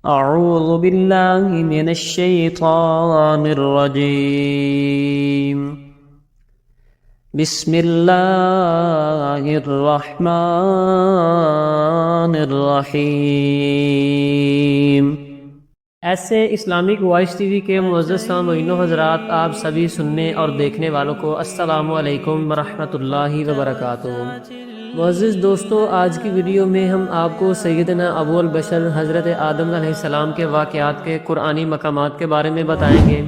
أعوذ بالله من الشيطان الرجيم بسم الله الرحمن الرحیم۔ ایسے اسلامک وائس ٹی وی کے معزز سامعین و حضرات، آپ سبھی سننے اور دیکھنے والوں کو السلام علیکم ورحمۃ اللہ وبرکاتہ۔ معزز دوستو، آج کی ویڈیو میں ہم آپ کو سیدنا ابو البشر حضرت آدم علیہ السلام کے واقعات کے قرآنی مقامات کے بارے میں بتائیں گے۔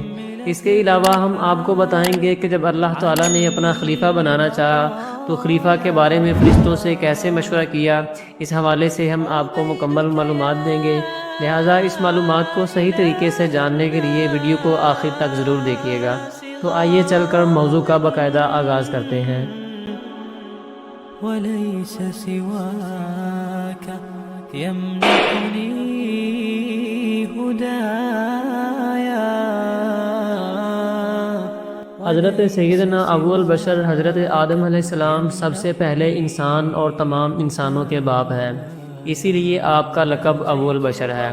اس کے علاوہ ہم آپ کو بتائیں گے کہ جب اللہ تعالیٰ نے اپنا خلیفہ بنانا چاہا تو خلیفہ کے بارے میں فرشتوں سے کیسے مشورہ کیا، اس حوالے سے ہم آپ کو مکمل معلومات دیں گے۔ لہٰذا اس معلومات کو صحیح طریقے سے جاننے کے لیے ویڈیو کو آخر تک ضرور دیکھیے گا۔ تو آئیے چل کر موضوع کا باقاعدہ آغاز کرتے ہیں۔ وليس سواك يمنحني هدايا۔ حضرت سیدنا ابو البشر حضرت آدم علیہ السلام سب سے پہلے انسان اور تمام انسانوں کے باپ ہے، اسی لیے آپ کا لقب ابو البشر ہے۔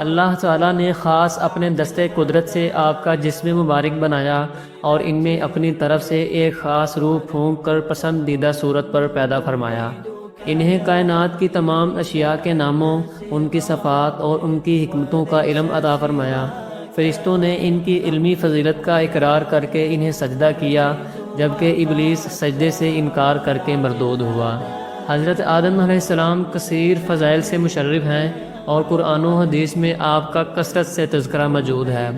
اللہ تعالیٰ نے خاص اپنے دستے قدرت سے آپ کا جسم مبارک بنایا اور ان میں اپنی طرف سے ایک خاص روح پھونک کر پسندیدہ صورت پر پیدا فرمایا۔ انہیں کائنات کی تمام اشیاء کے ناموں، ان کی صفات اور ان کی حکمتوں کا علم عطا فرمایا۔ فرشتوں نے ان کی علمی فضیلت کا اقرار کر کے انہیں سجدہ کیا، جبکہ ابلیس سجدے سے انکار کر کے مردود ہوا۔ حضرت آدم علیہ السلام کثیر فضائل سے مشرف ہیں اور قرآن و حدیث میں آپ کا کثرت سے تذکرہ موجود ہے،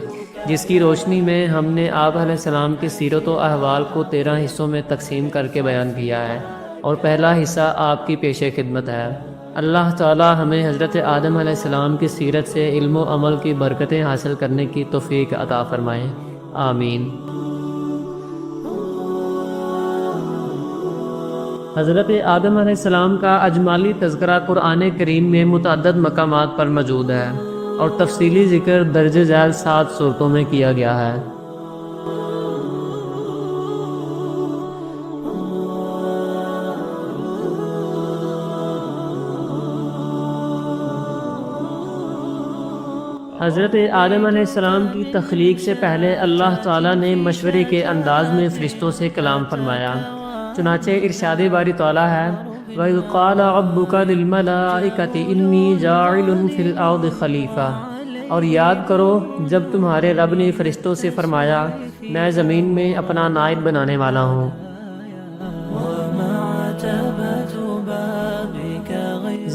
جس کی روشنی میں ہم نے آپ علیہ السلام کی سیرت و احوال کو 13 حصوں میں تقسیم کر کے بیان کیا ہے، اور پہلا حصہ آپ کی پیش خدمت ہے۔ اللہ تعالی ہمیں حضرت آدم علیہ السلام کی سیرت سے علم و عمل کی برکتیں حاصل کرنے کی توفیق عطا فرمائے، آمین۔ حضرت آدم علیہ السلام کا اجمالی تذکرہ قرآن کریم میں متعدد مقامات پر موجود ہے اور تفصیلی ذکر درج ذیل 7 صورتوں میں کیا گیا ہے۔ حضرت آدم علیہ السلام کی تخلیق سے پہلے اللہ تعالیٰ نے مشورے کے انداز میں فرشتوں سے کلام فرمایا۔ چنانچہ ارشاد باری تعالیٰ ہے وَإِذْ قَالَ رَبُّكَ لِلْمَلَائِكَةِ إِنِّي جَاعِلٌ فِي الْأَرْضِ خَلِيفَةً، اور یاد کرو جب تمہارے رب نے فرشتوں سے فرمایا میں زمین میں اپنا نائب بنانے والا ہوں۔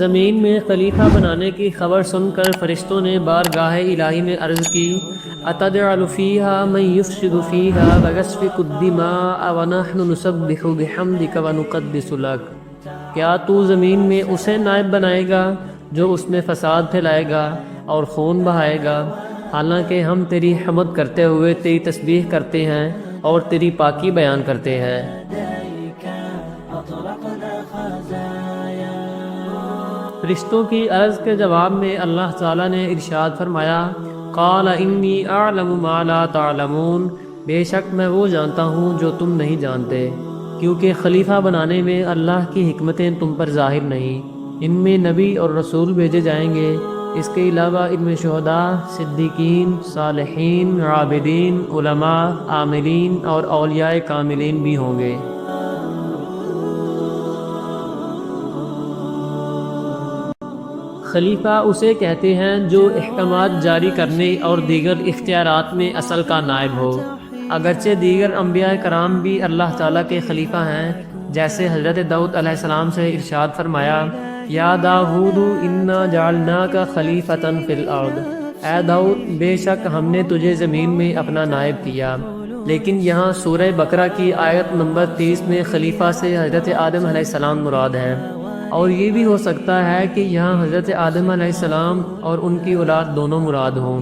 زمین میں خلیفہ بنانے کی خبر سن کر فرشتوں نے بارگاہ الہی میں عرض کی أَتَجْعَلُ فِيهَا مَن يُفْسِدُ فِيهَا وَيَسْفِكُ الدِّمَاءَ وَنَحْنُ نُسَبِّحُ بِحَمْدِكَ وَنُقَدِّسُ لَكَ، کیا تو زمین میں اسے نائب بنائے گا جو اس میں فساد پھیلائے گا اور خون بہائے گا، حالانکہ ہم تیری حمد کرتے ہوئے تیری تسبیح کرتے ہیں اور تیری پاکی بیان کرتے ہیں۔ فرشتوں کی عرض کے جواب میں اللہ تعالیٰ نے ارشاد فرمایا قال انی اعلم ما لا تعلمون، بے شک میں وہ جانتا ہوں جو تم نہیں جانتے، کیونکہ خلیفہ بنانے میں اللہ کی حکمتیں تم پر ظاہر نہیں۔ ان میں نبی اور رسول بھیجے جائیں گے، اس کے علاوہ ان میں شہداء، صدیقین، صالحین، عابدین، علماء، عاملین اور اولیاء کاملین بھی ہوں گے۔ خلیفہ اسے کہتے ہیں جو احکامات جاری کرنے اور دیگر اختیارات میں اصل کا نائب ہو۔ اگرچہ دیگر انبیاء کرام بھی اللہ تعالیٰ کے خلیفہ ہیں، جیسے حضرت داؤد علیہ السلام سے ارشاد فرمایا یا داؤد انا جعلناک خلیفۃ فی الارض، اے داؤد بے شک ہم نے تجھے زمین میں اپنا نائب کیا۔ لیکن یہاں سورہ بقرہ کی آیت نمبر 30 میں خلیفہ سے حضرت آدم علیہ السلام مراد ہے، اور یہ بھی ہو سکتا ہے کہ یہاں حضرت آدم علیہ السلام اور ان کی اولاد دونوں مراد ہوں۔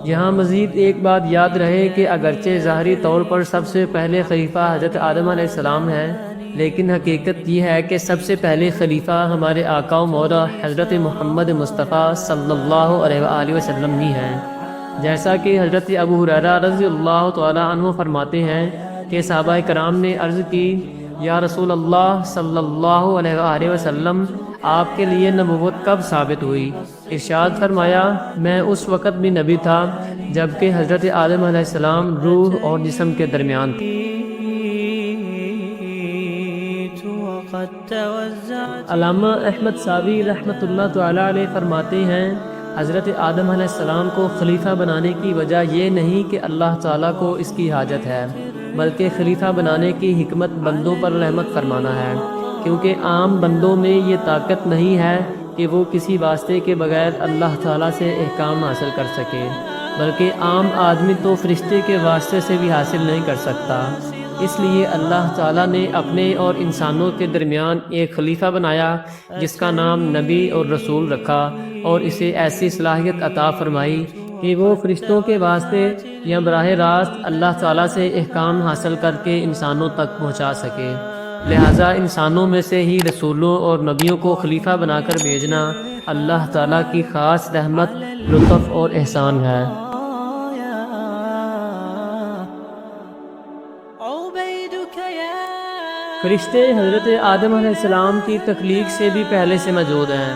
یہاں مزید ایک بات یاد رہے کہ اگرچہ ظاہری طور پر سب سے پہلے خلیفہ حضرت آدم علیہ السلام ہیں، لیکن حقیقت یہ ہے کہ سب سے پہلے خلیفہ ہمارے آقا و مولا حضرت محمد مصطفیٰ صلی اللہ علیہ وآلہ وسلم ہی ہیں۔ جیسا کہ حضرت ابو ہریرہ رضی اللہ تعالیٰ عنہ فرماتے ہیں کہ صحابہ کرام نے عرض کی یا رسول اللہ صلی اللہ علیہ وآلہ وسلم، آپ کے لیے نبوت کب ثابت ہوئی؟ ارشاد فرمایا میں اس وقت بھی نبی تھا جبکہ حضرت آدم علیہ السلام روح اور جسم کے درمیان تھے۔ وقد توزعت علامہ احمد ساوی رحمۃ اللہ تعالی علیہ فرماتے ہیں حضرت آدم علیہ السلام کو خلیفہ بنانے کی وجہ یہ نہیں کہ اللہ تعالیٰ کو اس کی حاجت ہے، بلکہ خلیفہ بنانے کی حکمت بندوں پر رحمت فرمانا ہے، کیونکہ عام بندوں میں یہ طاقت نہیں ہے کہ وہ کسی واسطے کے بغیر اللہ تعالیٰ سے احکام حاصل کر سکے، بلکہ عام آدمی تو فرشتے کے واسطے سے بھی حاصل نہیں کر سکتا۔ اس لیے اللہ تعالیٰ نے اپنے اور انسانوں کے درمیان ایک خلیفہ بنایا جس کا نام نبی اور رسول رکھا، اور اسے ایسی صلاحیت عطا فرمائی کہ وہ فرشتوں کے واسطے یا براہ راست اللہ تعالیٰ سے احکام حاصل کر کے انسانوں تک پہنچا سکے۔ لہٰذا انسانوں میں سے ہی رسولوں اور نبیوں کو خلیفہ بنا کر بھیجنا اللہ تعالیٰ کی خاص رحمت، لطف اور احسان ہے۔ فرشتے حضرت آدم علیہ السلام کی تخلیق سے بھی پہلے سے موجود ہیں،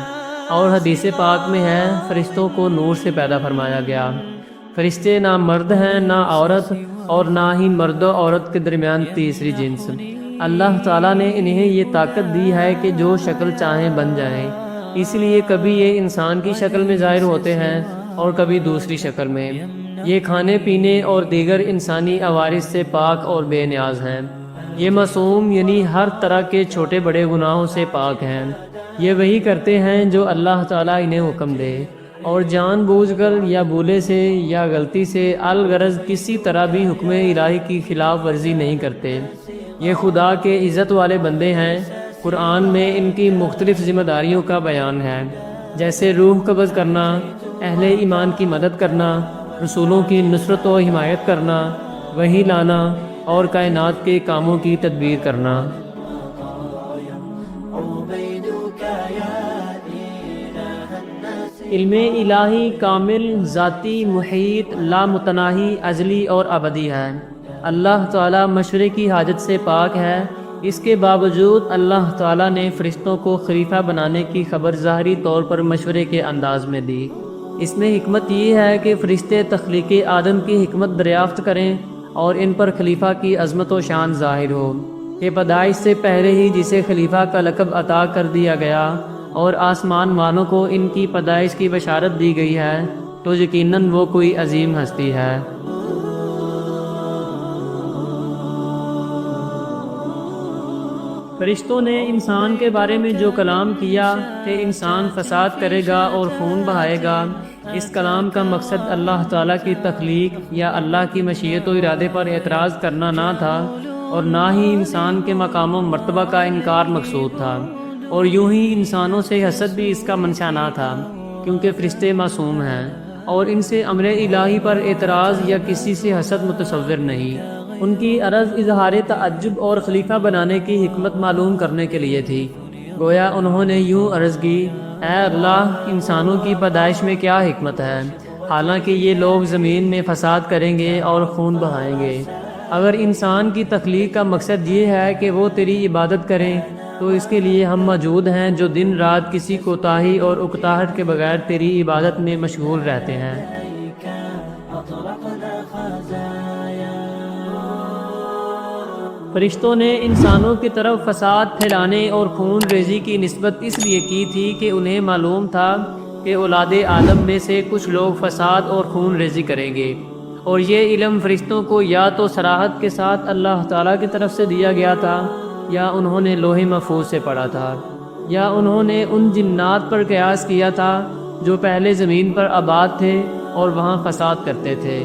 اور حدیث پاک میں ہے فرشتوں کو نور سے پیدا فرمایا گیا۔ فرشتے نہ مرد ہیں نہ عورت، اور نہ ہی مرد و عورت کے درمیان تیسری جنس۔ اللہ تعالیٰ نے انہیں یہ طاقت دی ہے کہ جو شکل چاہیں بن جائیں، اس لیے کبھی یہ انسان کی شکل میں ظاہر ہوتے ہیں اور کبھی دوسری شکل میں۔ یہ کھانے پینے اور دیگر انسانی عوارض سے پاک اور بے نیاز ہیں۔ یہ معصوم یعنی ہر طرح کے چھوٹے بڑے گناہوں سے پاک ہیں۔ یہ وہی کرتے ہیں جو اللہ تعالیٰ انہیں حکم دے، اور جان بوجھ کر یا بھولے سے یا غلطی سے الغرض کسی طرح بھی حکم الہی کی خلاف ورزی نہیں کرتے۔ یہ خدا کے عزت والے بندے ہیں۔ قرآن میں ان کی مختلف ذمہ داریوں کا بیان ہے، جیسے روح قبض کرنا، اہل ایمان کی مدد کرنا، رسولوں کی نصرت و حمایت کرنا، وحی لانا اور کائنات کے کاموں کی تدبیر کرنا۔ علم الہی کامل، ذاتی، محیط، لامتناہی، ازلی اور ابدی ہے۔ اللہ تعالیٰ مشورے کی حاجت سے پاک ہے۔ اس کے باوجود اللہ تعالیٰ نے فرشتوں کو خلیفہ بنانے کی خبر ظاہری طور پر مشورے کے انداز میں دی۔ اس میں حکمت یہ ہے کہ فرشتے تخلیق آدم کی حکمت دریافت کریں اور ان پر خلیفہ کی عظمت و شان ظاہر ہو کہ پیدائش سے پہلے ہی جسے خلیفہ کا لقب عطا کر دیا گیا اور آسمان والوں کو ان کی پیدائش کی بشارت دی گئی ہے، تو یقیناً وہ کوئی عظیم ہستی ہے۔ فرشتوں نے انسان کے بارے میں جو کلام کیا کہ انسان فساد کرے گا اور خون بہائے گا، اس کلام کا مقصد اللہ تعالیٰ کی تخلیق یا اللہ کی مشیت و ارادے پر اعتراض کرنا نہ تھا، اور نہ ہی انسان کے مقام و مرتبہ کا انکار مقصود تھا، اور یوں ہی انسانوں سے حسد بھی اس کا منشا نہ تھا، کیونکہ فرشتے معصوم ہیں اور ان سے امر الہی پر اعتراض یا کسی سے حسد متصور نہیں۔ ان کی عرض اظہار تعجب اور خلیفہ بنانے کی حکمت معلوم کرنے کے لیے تھی۔ گویا انہوں نے یوں عرض کی، اے اللہ، انسانوں کی پیدائش میں کیا حکمت ہے، حالانکہ یہ لوگ زمین میں فساد کریں گے اور خون بہائیں گے۔ اگر انسان کی تخلیق کا مقصد یہ ہے کہ وہ تیری عبادت کریں، تو اس کے لیے ہم موجود ہیں جو دن رات کسی کوتاہی اور اکتاہٹ کے بغیر تیری عبادت میں مشغول رہتے ہیں۔ فرشتوں نے انسانوں کی طرف فساد پھیلانے اور خون ریزی کی نسبت اس لیے کی تھی کہ انہیں معلوم تھا کہ اولاد آدم میں سے کچھ لوگ فساد اور خون ریزی کریں گے، اور یہ علم فرشتوں کو یا تو صراحت کے ساتھ اللہ تعالیٰ کی طرف سے دیا گیا تھا، یا انہوں نے لوح محفوظ سے پڑھا تھا، یا انہوں نے ان جنات پر قیاس کیا تھا جو پہلے زمین پر آباد تھے اور وہاں فساد کرتے تھے۔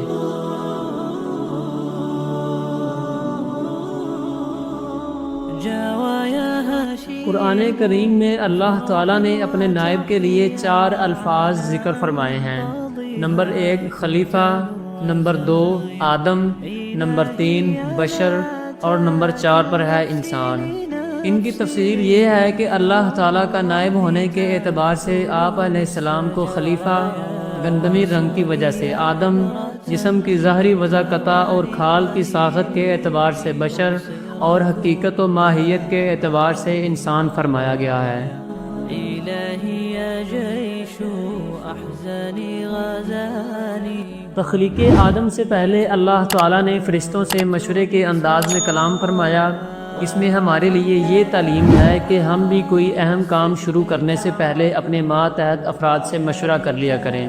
قرآن کریم میں اللہ تعالیٰ نے اپنے نائب کے لیے 4 الفاظ ذکر فرمائے ہیں۔ نمبر 1 خلیفہ، نمبر 2 آدم، نمبر 3 بشر، اور نمبر 4 پر ہے انسان۔ ان کی تفسیر یہ ہے کہ اللہ تعالیٰ کا نائب ہونے کے اعتبار سے آپ علیہ السلام کو خلیفہ، گندمی رنگ کی وجہ سے آدم، جسم کی ظاہری وضاقتہ اور کھال کی ساخت کے اعتبار سے بشر، اور حقیقت و ماہیت کے اعتبار سے انسان فرمایا گیا ہے۔ بني غزالي. تخلیق آدم سے پہلے اللہ تعالیٰ نے فرشتوں سے مشورے کے انداز میں کلام فرمایا. اس میں ہمارے لیے یہ تعلیم ہے کہ ہم بھی کوئی اہم کام شروع کرنے سے پہلے اپنے ماتحت افراد سے مشورہ کر لیا کریں.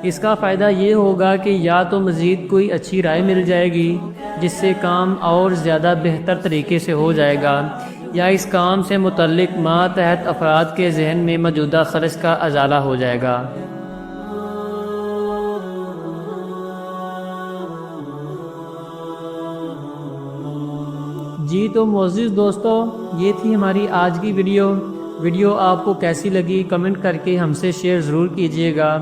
اس کا فائدہ یہ ہوگا کہ یا تو مزید کوئی اچھی رائے مل جائے گی جس سے کام اور زیادہ بہتر طریقے سے ہو جائے گا، یا اس کام سے متعلق ماتحت افراد کے ذہن میں موجودہ خرچ کا ازالہ ہو جائے گا. جی تو معزز دوستو، یہ تھی ہماری آج کی ویڈیو آپ کو کیسی لگی کمنٹ کر کے ہم سے شیئر ضرور کیجئے گا،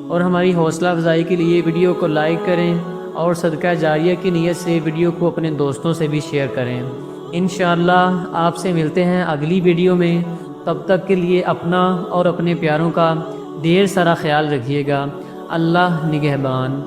اور ہماری حوصلہ افزائی کے لیے ویڈیو کو لائک کریں اور صدقہ جاریہ کی نیت سے ویڈیو کو اپنے دوستوں سے بھی شیئر کریں. انشاءاللہ آپ سے ملتے ہیں اگلی ویڈیو میں. تب تک کے لیے اپنا اور اپنے پیاروں کا ڈھیر سارا خیال رکھیے گا. اللہ نگہبان.